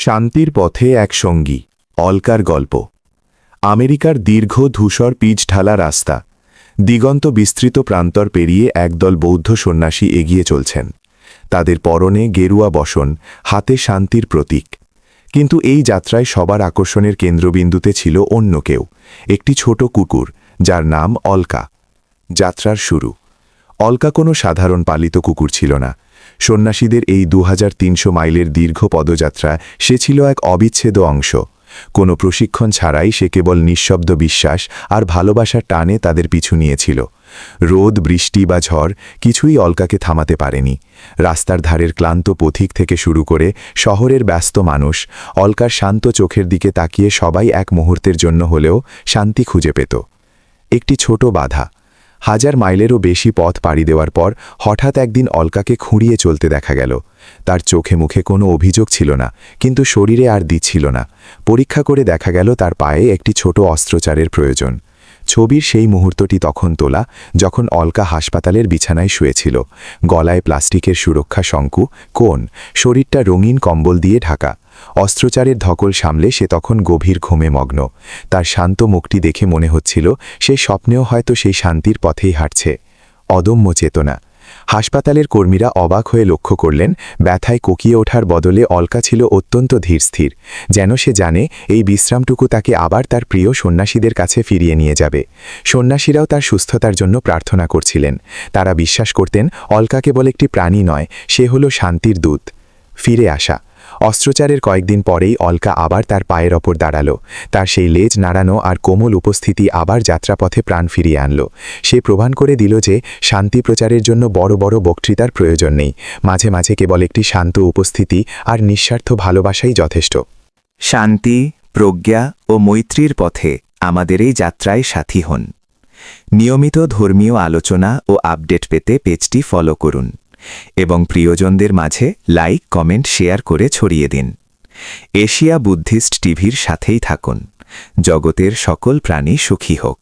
শান্তির পথে এক সঙ্গী অলকার গল্প। আমেরিকার দীর্ঘ ধূসর পিচ ঢালা রাস্তা, দিগন্ত বিস্তৃত প্রান্তর পেরিয়ে একদল বৌদ্ধ সন্ন্যাসী এগিয়ে চলছেন। তাদের পরনে গেরুয়া বসন, হাতে শান্তির প্রতীক। কিন্তু এই যাত্রায় সবার আকর্ষণের কেন্দ্রবিন্দুতে ছিল অন্য কেউ, একটি ছোট কুকুর, যার নাম অলকা। যাত্রার শুরু। অলকা কোনো সাধারণ পালিত কুকুর ছিল না। সন্ন্যাসীদের এই 2300 মাইলের দীর্ঘ পদযাত্রা সে ছিল এক অবিচ্ছেদ্য অংশ। কোনো প্রশিক্ষণ ছাড়াই সে কেবল নিঃশব্দ বিশ্বাস আর ভালোবাসার টানে তাদের পিছু নিয়েছিল। রোদ, বৃষ্টি বা ঝড় কিছুই অলকাকে থামাতে পারেনি। রাস্তার ধারের ক্লান্ত পথিক থেকে শুরু করে শহরের ব্যস্ত মানুষ অলকার শান্ত চোখের দিকে তাকিয়ে সবাই এক মুহূর্তের জন্য হলেও শান্তি খুঁজে পেত। একটি ছোট বাধা। 1000 মাইলেরও বেশি পথ পাড়ি দেওয়ার পর হঠাৎ একদিন অলকাকে খুঁড়িয়ে চলতে দেখা গেল। তার চোখে মুখে কোনো অভিযোগ ছিল না, কিন্তু শরীরে আর দিচ্ছিল না। পরীক্ষা করে দেখা গেল তার পায়ে একটি ছোট অস্ত্রোপচারের প্রয়োজন। ছবির সেই মুহূর্তটি তখন তোলা, যখন অলকা হাসপাতালের বিছানায় শুয়েছিল। গলায় প্লাস্টিকের সুরক্ষা শঙ্কু, কোণ, শরীরটা রঙিন কম্বল দিয়ে ঢাকা। অস্ত্রোপচারের ধকল সামলে সে তখন গভীর ঘুমে মগ্ন। তার শান্ত মুখটি দেখে মনে হচ্ছিল সে স্বপ্নেও হয়তো সেই শান্তির পথেই হাঁটছে। অদম্য চেতনা। হাসপাতালের কর্মীরা অবাক হয়ে লক্ষ্য করলেন, ব্যথায় কোকিয়ে ওঠার বদলে অলকা ছিল অত্যন্ত ধীরস্থির, যেন সে জানে এই বিশ্রামটুকু তাকে আবার তার প্রিয় সন্ন্যাসীদের কাছে ফিরিয়ে নিয়ে যাবে। সন্ন্যাসীরাও তার সুস্থতার জন্য প্রার্থনা করছিলেন। তারা বিশ্বাস করতেন অলকা কেবল একটি প্রাণী নয়, সে হল শান্তির দূত। ফিরে আসা। অস্ত্রোপচারের কয়েকদিন পরেই অলকা আবার তার পায়ের ওপর দাঁড়ালো। তার সেই লেজ নাড়ানো আর কোমল উপস্থিতি আবার যাত্রাপথে প্রাণ ফিরিয়ে আনল। সে প্রমাণ করে দিল যে শান্তি প্রচারের জন্য বড় বড় বক্তৃতার প্রয়োজন নেই। মাঝে মাঝে কেবল একটি শান্ত উপস্থিতি আর নিঃস্বার্থ ভালোবাসাই যথেষ্ট। শান্তি, প্রজ্ঞা ও মৈত্রীর পথে আমাদের এই যাত্রায় সাথী হন। নিয়মিত ধর্মীয় আলোচনা ও আপডেট পেতে পেজটি ফলো করুন এবং প্রিয়জনদের মাঝে লাইক, কমেন্ট, শেয়ার করে ছড়িয়ে দিন। এশিয়া বুদ্ধিস্ট টিভির সাথেই থাকুন। জগতের সকল প্রাণী সুখী হোক।